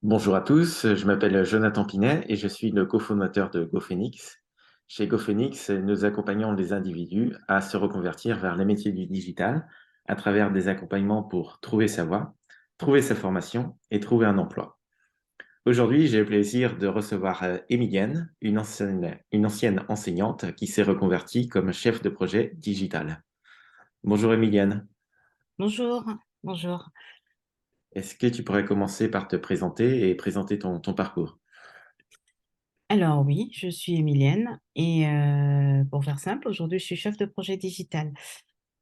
Bonjour à tous, je m'appelle Jonathan Pinet et je suis le cofondateur de GoPhoenix. Chez GoPhoenix, nous accompagnons les individus à se reconvertir vers les métiers du digital à travers des accompagnements pour trouver sa voie, trouver sa formation et trouver un emploi. Aujourd'hui, j'ai le plaisir de recevoir Emilienne, une ancienne enseignante qui s'est reconvertie comme chef de projet digital. Bonjour Emilienne, Bonjour, bonjour. est-ce que tu pourrais commencer par te présenter et présenter ton parcours? Alors oui, je suis Emilienne et pour faire simple, aujourd'hui je suis chef de projet digital.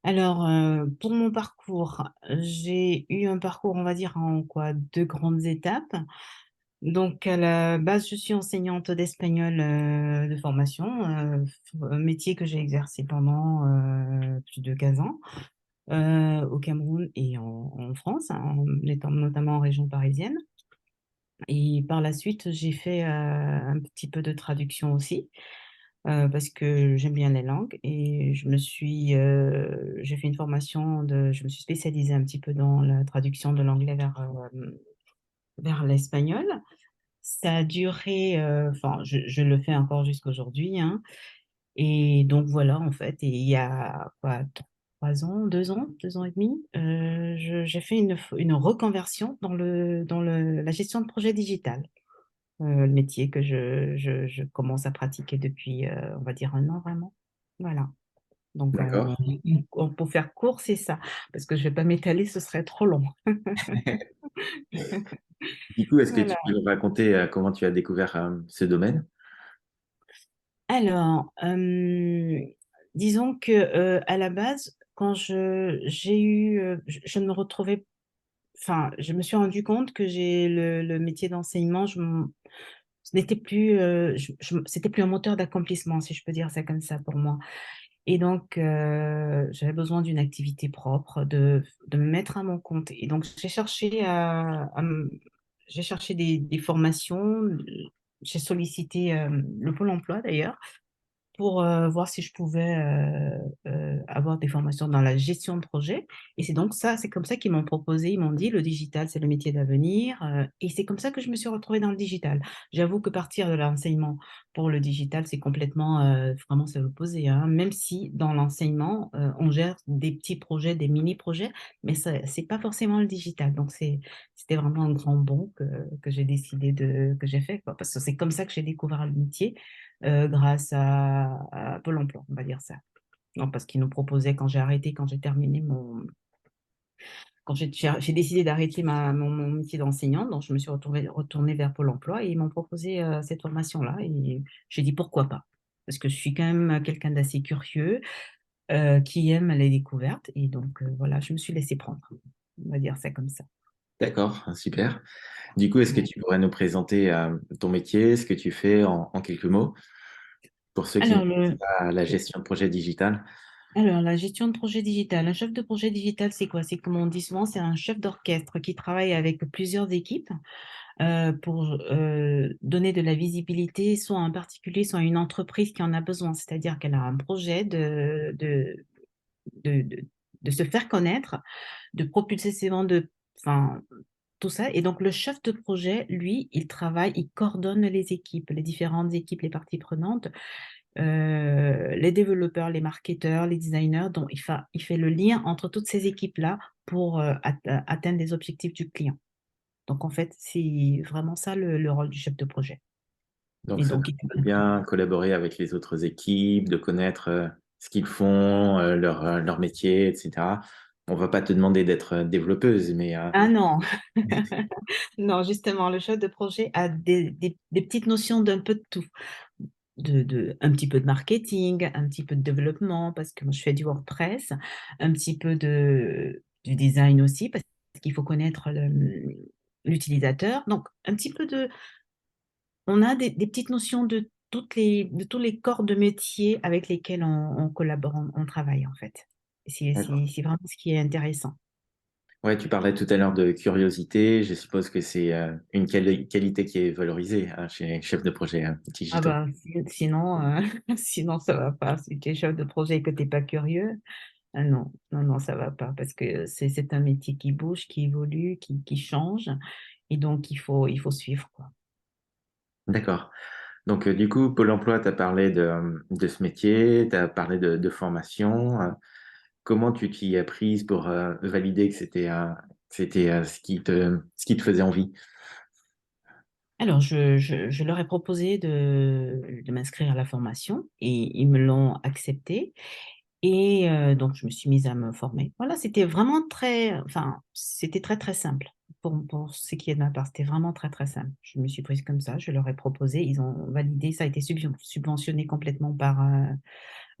Alors pour mon parcours, j'ai eu un parcours, on va dire, en quoi, deux grandes étapes. Donc à la base, je suis enseignante d'espagnol de formation, un métier que j'ai exercé pendant plus de 15 ans au Cameroun et en France, hein, en étant notamment en région parisienne. Et par la suite, j'ai fait un petit peu de traduction aussi, parce que j'aime bien les langues et j'ai fait une formation je me suis spécialisée un petit peu dans la traduction de l'anglais vers l'espagnol. Ça a duré, enfin, je le fais encore jusqu'aujourd'hui, hein. Et donc voilà, en fait, et il y a quoi, 3 ans, 2 ans, 2 ans et demi, j'ai fait une reconversion dans la gestion de projet digital. Le métier que je commence à pratiquer depuis, on va dire 1 an vraiment. Voilà. Donc D'accord. pour faire court, c'est ça, parce que je vais pas m'étaler, ce serait trop long. Du coup, est-ce que tu Voilà. peux nous raconter comment tu as découvert ce domaine? Alors, disons que, à la base, quand j'ai eu, je me retrouvais, enfin, je me suis rendu compte que j'ai le métier d'enseignement, ce n'était plus, c'était plus un moteur d'accomplissement, si je peux dire ça comme ça, pour moi. Et donc, j'avais besoin d'une activité propre, de me mettre à mon compte. Et donc j'ai cherché des formations, j'ai sollicité, le Pôle emploi d'ailleurs, pour voir si je pouvais avoir des formations dans la gestion de projet. Et c'est comme ça qu'ils m'ont proposé. Ils m'ont dit: «Le digital, c'est le métier d'avenir», et c'est comme ça que je me suis retrouvée dans le digital. J'avoue que partir de l'enseignement pour le digital, c'est complètement, vraiment c'est l'opposé, hein. Même si dans l'enseignement, on gère des petits projets, des mini projets, mais c'est pas forcément le digital. Donc c'était vraiment un grand bond que j'ai fait, quoi. Parce que c'est comme ça que j'ai découvert le métier, grâce à Pôle emploi, on va dire ça. Non, parce qu'ils nous proposaient, quand j'ai terminé mon quand j'ai décidé d'arrêter mon métier d'enseignante, donc je me suis retournée vers Pôle emploi et ils m'ont proposé, cette formation-là et j'ai dit: «Pourquoi pas?» Parce que je suis quand même quelqu'un d'assez curieux, qui aime les découvertes et donc voilà, je me suis laissée prendre. On va dire ça comme ça. D'accord, super. Du coup, est-ce que Ouais. tu pourrais nous présenter ton métier, ce que tu fais en quelques mots, pour ceux qui ne Alors connaissent le pas la gestion de projet digital? Alors, la gestion de projet digital. Un chef de projet digital, c'est quoi? C'est, comme on dit souvent, c'est un chef d'orchestre qui travaille avec plusieurs équipes pour donner de la visibilité, soit à un particulier, soit à une entreprise qui en a besoin. C'est-à-dire qu'elle a un projet de, de, de se faire connaître, de propulser ses ventes, enfin, tout ça. Et donc, le chef de projet, lui, il travaille, il coordonne les équipes, les différentes équipes, les parties prenantes, les développeurs, les marketeurs, les designers, donc il fait le lien entre toutes ces équipes-là pour, atteindre les objectifs du client. Donc en fait, c'est vraiment ça le rôle du chef de projet. Donc, Et ça donc doit il être bien collaborer avec les autres équipes, de connaître ce qu'ils font, leur métier, etc. On va pas te demander d'être développeuse, mais ah non! Non, justement, le chef de projet a des petites notions d'un peu de tout. Un petit peu de marketing, un petit peu de développement, parce que moi je fais du WordPress, un petit peu du design aussi, parce qu'il faut connaître l'utilisateur. Donc un petit peu on a des petites notions de tous les corps de métier avec lesquels on collabore, on travaille en fait. C'est vraiment ce qui est intéressant. ouais, tu parlais tout à l'heure de curiosité. Je suppose que c'est une qualité qui est valorisée chez les chefs de projet Ah digitaux. bah, sinon, sinon ça va pas. Si tu es chef de projet et que tu es pas curieux, ah non, non, non, ça va pas parce que c'est un métier qui bouge, qui évolue, qui change Et donc, il faut suivre, quoi. D'accord. Donc, du coup, Pôle emploi t'a parlé de ce métier, t'as parlé de formation. Comment tu t'y es prise pour valider que c'était ce qui te faisait envie? Alors, je leur ai proposé de m'inscrire à la formation et ils me l'ont accepté. Et donc, je me suis mise à me former. Voilà, c'était vraiment enfin, c'était très, très simple pour ce qui est de ma part. C'était vraiment très, très simple. Je me suis prise comme ça, je leur ai proposé, ils ont validé. Ça a été subventionné complètement par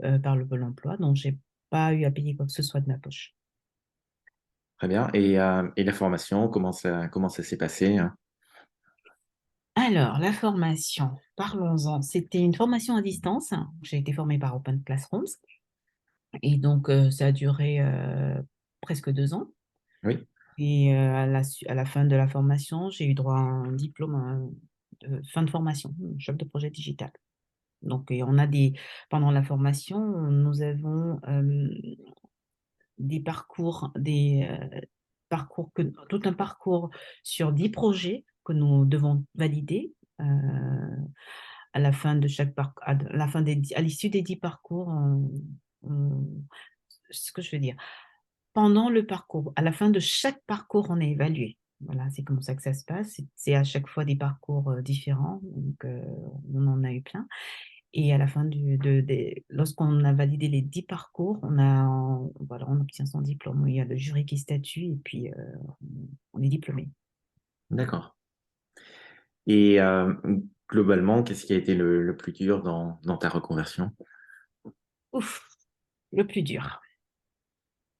le Pôle emploi, donc j'ai pas eu à payer quoi que ce soit de ma poche. Très bien. Et la formation, comment ça s'est passé, hein? Alors, la formation, parlons-en. C'était une formation à distance. J'ai été formée par Open Classrooms et donc ça a duré presque 2 ans. Oui, Et à la fin de la formation, j'ai eu droit à un diplôme de fin de formation, chef de projet digital. Donc, et pendant la formation, nous avons des parcours tout un parcours sur 10 projets que nous devons valider. À la fin de chaque parcours, à l'issue des 10 parcours, ce que je veux dire, pendant le parcours, à la fin de chaque parcours, on est évalué. Voilà, c'est comme ça que ça se passe. C'est à chaque fois des parcours différents. Donc, on en a eu plein. Et à la fin lorsqu'on a validé les 10 parcours, voilà, on obtient son diplôme. Il y a le jury qui statue et puis on est diplômé. d'accord. Et globalement, qu'est-ce qui a été le plus dur dans ta reconversion? Ouf, le plus dur.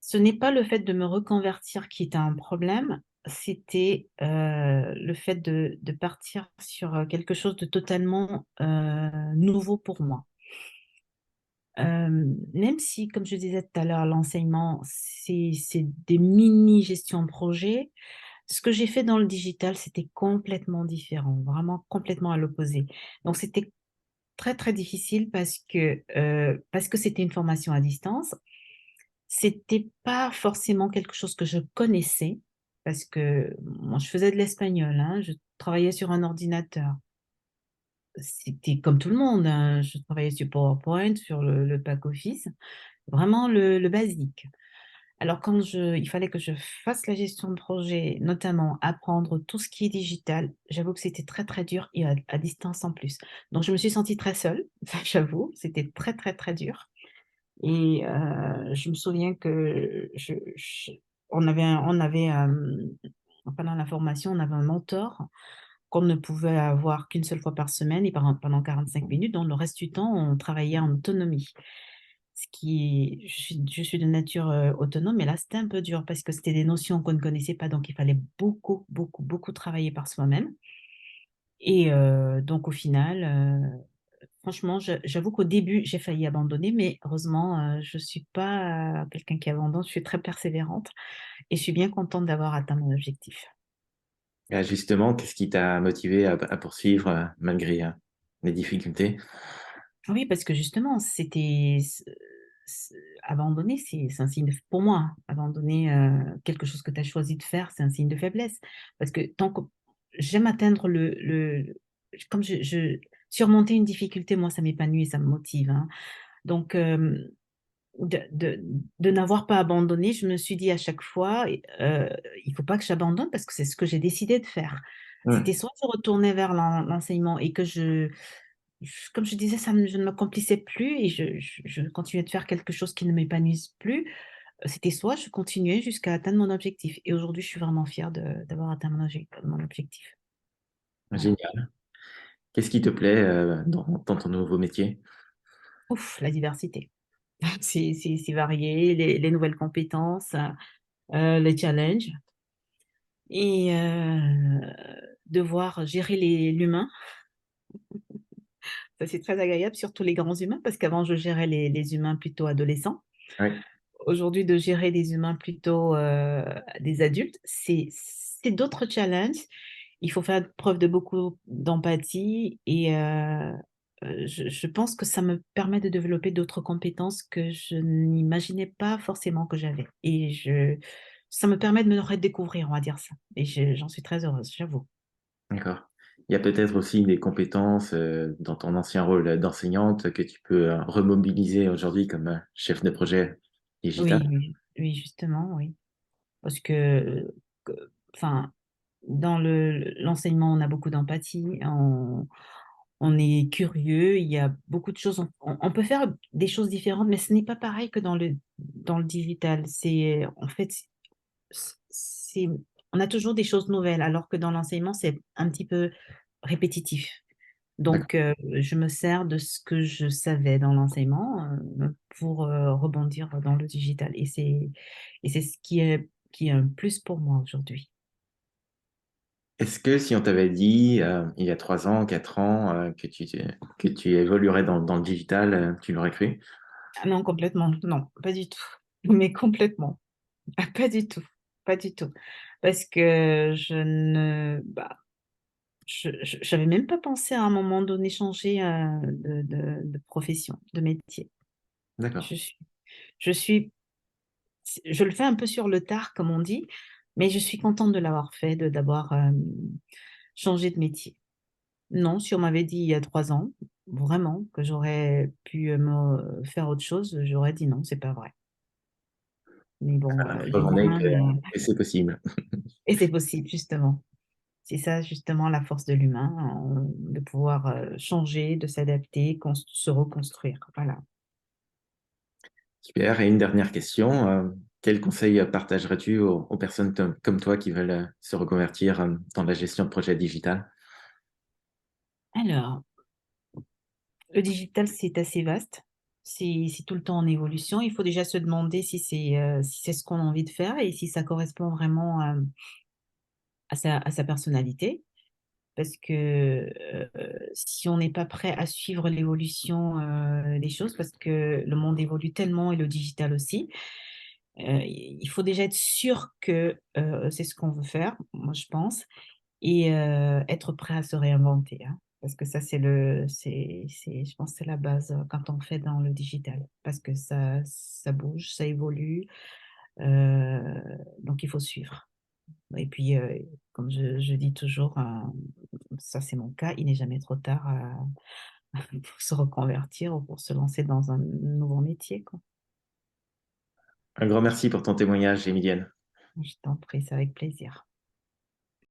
Ce n'est pas le fait de me reconvertir qui était un problème, c'était le fait de partir sur quelque chose de totalement nouveau pour moi. Même si, comme je disais tout à l'heure, l'enseignement, c'est des mini-gestions de projet, ce que j'ai fait dans le digital, c'était complètement différent, vraiment complètement à l'opposé. Donc, c'était très, très difficile parce que c'était une formation à distance. C'était pas forcément quelque chose que je connaissais parce que moi, je faisais de l'espagnol, hein, je travaillais sur un ordinateur. C'était comme tout le monde, hein, je travaillais sur PowerPoint, sur le pack office, vraiment le basique. Alors il fallait que je fasse la gestion de projet, notamment apprendre tout ce qui est digital, j'avoue que c'était très, très dur et à distance en plus. Donc je me suis sentie très seule, ça j'avoue, c'était très, très, très dur. Et je me souviens que pendant la formation, on avait un mentor qu'on ne pouvait avoir qu'une seule fois par semaine et pendant 45 minutes. Donc le reste du temps, on travaillait en autonomie. Je suis de nature autonome, mais là, c'était un peu dur parce que c'était des notions qu'on ne connaissait pas, donc il fallait beaucoup, beaucoup, beaucoup travailler par soi-même. Et donc au final, franchement, j'avoue qu'au début, j'ai failli abandonner, mais heureusement, je ne suis pas quelqu'un qui abandonne, je suis très persévérante et je suis bien contente d'avoir atteint mon objectif. Justement, qu'est-ce qui t'a motivé à poursuivre malgré les difficultés? Oui, parce que justement, abandonner, c'est un signe pour moi, hein, abandonner quelque chose que tu as choisi de faire, c'est un signe de faiblesse. Parce que tant que j'aime atteindre comme surmonter une difficulté, moi, ça m'épanouit et ça me motive, hein. Donc, de, de, de n'avoir pas abandonné, je me suis dit à chaque fois, il faut pas que j'abandonne parce que c'est ce que j'ai décidé de faire. Hmm. C'était soit je retournais vers l'enseignement et que comme je disais, je ne m'accomplissais plus et je continuais de faire quelque chose qui ne m'épanouisse plus. C'était soit je continuais jusqu'à atteindre mon objectif. Et aujourd'hui, je suis vraiment fière d'avoir atteint mon objectif. Voilà. Génial. Qu'est-ce qui te plaît dans ton nouveau métier? Ouf, la diversité. C'est varié, les nouvelles compétences, les challenges et devoir gérer l'humain. Ça, c'est très agréable, surtout les grands humains, parce qu'avant, je gérais les humains plutôt adolescents. Oui. Aujourd'hui, de gérer des humains plutôt des adultes, c'est d'autres challenges. Il faut faire preuve de beaucoup d'empathie et je pense que ça me permet de développer d'autres compétences que je n'imaginais pas forcément que j'avais. Et ça me permet de me redécouvrir, on va dire ça. Et j'en suis très heureuse, j'avoue. D'accord. Il y a peut-être aussi des compétences dans ton ancien rôle d'enseignante que tu peux remobiliser aujourd'hui comme chef de projet digital. Oui, oui, oui, justement, oui. Parce que- enfin, dans l'enseignement, on a beaucoup d'empathie, on est curieux, il y a beaucoup de choses, on peut faire des choses différentes, mais ce n'est pas pareil que dans le digital. En fait, c'est, on a toujours des choses nouvelles, alors que dans l'enseignement, c'est un petit peu répétitif. D'accord. Donc, je me sers de ce que je savais dans l'enseignement pour rebondir dans le digital. Et c'est ce qui est un plus pour moi aujourd'hui. Est-ce que si on t'avait dit il y a 3 ans, 4 ans que tu évoluerais dans le digital, tu l'aurais cru? Ah non, complètement, non, pas du tout. Mais complètement. Ah, pas du tout, pas du tout. Parce que j'avais même pas pensé à un moment donné changer de profession, de métier. D'accord. Je suis, je suis je le fais un peu sur le tard, comme on dit, mais je suis contente de l'avoir fait, d'avoir changé de métier. Non, si on m'avait dit il y a 3 ans, vraiment, que j'aurais pu faire autre chose, j'aurais dit non, c'est pas vrai. Mais bon, La preuve en est l'humain, que c'est possible. et c'est possible, justement. C'est ça, justement, la force de l'humain, de pouvoir changer, de s'adapter, se reconstruire. Voilà. Super. Et une dernière question. Quel conseil partagerais-tu aux personnes comme toi qui veulent se reconvertir dans la gestion de projets digital? Alors, le digital, c'est assez vaste. C'est tout le temps en évolution. Il faut déjà se demander si c'est ce qu'on a envie de faire et si ça correspond vraiment à sa personnalité. Parce que si on n'est pas prêt à suivre l'évolution des choses, parce que le monde évolue tellement et le digital aussi, il faut déjà être sûr que c'est ce qu'on veut faire, moi je pense, et être prêt à se réinventer, hein. Parce que ça, je pense, que c'est la base quand on fait dans le digital, parce que ça bouge, ça évolue, donc il faut suivre. Et puis, comme je dis toujours, ça c'est mon cas, il n'est jamais trop tard pour se reconvertir ou pour se lancer dans un nouveau métier, quoi. Un grand merci pour ton témoignage, Emilienne. Je t'en prie, c'est avec plaisir.